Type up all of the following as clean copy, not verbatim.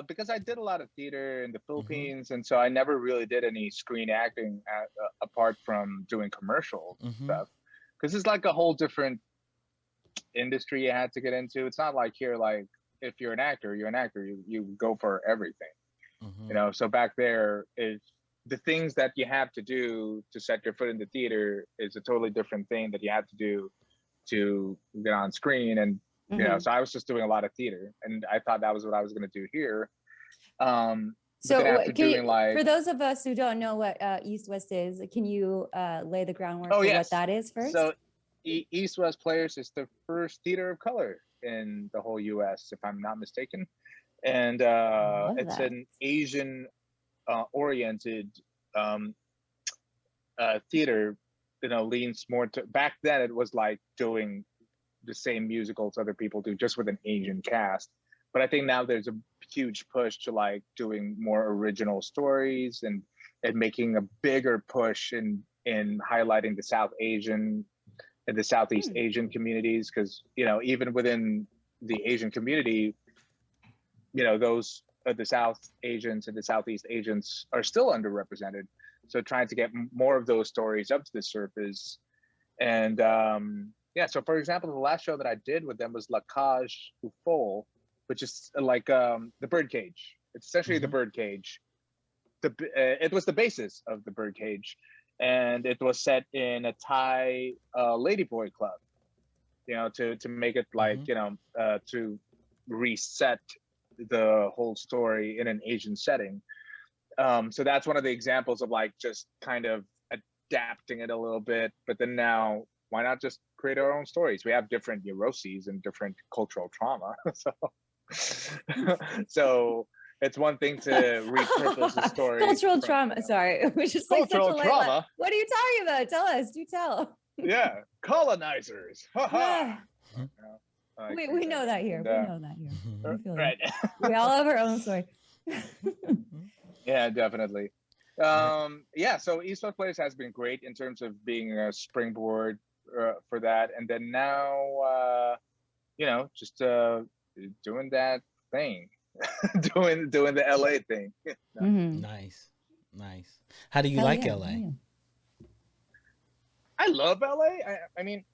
because I did a lot of theater in the Mm-hmm. Philippines, and so I never really did any screen acting apart from doing commercial Mm-hmm. stuff. Because it's like a whole different industry you had to get into. It's not like here, like if you're an actor, you're an actor. You go for everything, Mm-hmm. you know. So back there is the things that you have to do to set your foot in the theater is a totally different thing that you have to do to get on screen. And you know, Hmm. so I was just doing a lot of theater, and I thought that was what I was going to do here. But then So, after can doing you, like, for those of us who don't know what East West is, can you lay the groundwork oh for what yes, that is so first? East West Players is the first theater of color in the whole U.S., if I'm not mistaken, and Love it's that. an Asian oriented um, theater. You know, leans more to back then. It was like doing the same musicals other people do, just with an Asian cast. But I think now there's a huge push to like doing more original stories and making a bigger push in highlighting the South Asian and the Southeast Hmm. Asian communities, because you know even within the Asian community, you know those the South Asians and the Southeast Asians are still underrepresented. So trying to get more of those stories up to the surface. And yeah, so for example, the last show that I did with them was La Cage aux Folles, which is like the birdcage. It's essentially the Mm-hmm. birdcage. It was the basis of the birdcage, and it was set in a Thai ladyboy club. You know, to make it like Mm-hmm. you know to reset the whole story in an Asian setting. So that's one of the examples of like just kind of adapting it a little bit. But then now, why not just create our own stories? We have different neuroses and different cultural trauma. So, so it's one thing to repurpose a story Cultural from, you trauma. know, Sorry, it was just like such a cultural light. trauma. What are you talking about? Tell us. Do tell. Yeah, colonizers. Ha ha. Ah, You know, like we things we like know that that. here. And We know that here. We feel you. right. We all have our own story. Yeah, definitely. Yeah, so East West Place has been great in terms of being a springboard for that, and then now, you know, just doing that thing, doing the LA thing. No. Hmm. Nice, nice. How do you Hell like yeah. Hell LA? yeah. I love LA. I mean,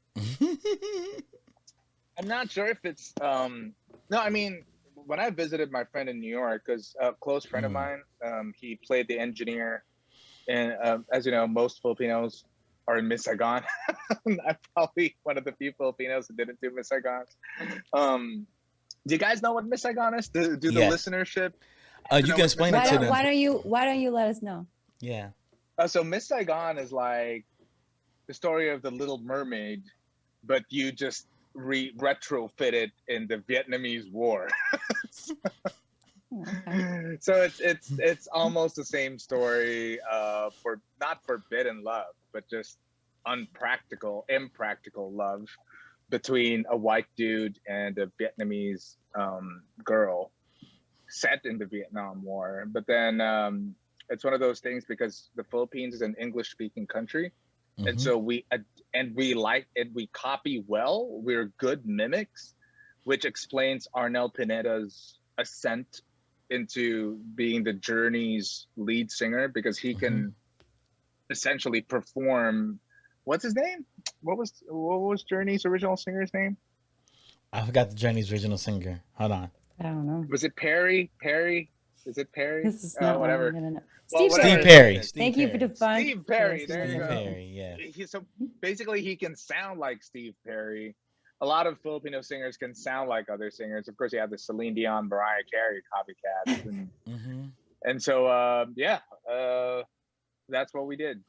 I'm not sure if it's no, I mean, when I visited my friend in New York, because a close friend of Mm. mine, he played the engineer, and as you know, most Filipinos are in Miss Saigon. I'm probably one of the few Filipinos who didn't do Miss Saigon. Do you guys know what Miss Saigon is? Do the Yes. listenership You know can what Miss explain it Why to don't Saigon them. is? why don't you let us know? Yeah. So Miss Saigon is like the story of the Little Mermaid, but you just retrofit it in the Vietnamese War. Oh, okay. So it's almost the same story for not forbidden love, but just impractical love between a white dude and a Vietnamese girl set in the Vietnam War. But then it's one of those things because the Philippines is an English speaking country, and Mm-hmm. so we like it. We copy well. We're good mimics, which explains Arnel Pineda's ascent into being the Journey's lead singer because he Mm-hmm. can essentially perform. What's his name? What was Journey's original singer's name? I forgot the Journey's original singer. Hold on. I don't know. Was it Perry? Perry? Is it Perry? This is not what I'm Whatever. gonna know. Well, Steve whatever Steve Perry. his name Perry. is. Steve Thank you for Perry. defund Steve for Perry. There you Steve specificity. go. Perry. Yeah. So basically, he can sound like Steve Perry. A lot of Filipino singers can sound like other singers. Of course, you have the Celine Dion, Mariah Carey copycats, Mm-hmm. and so yeah, that's what we did.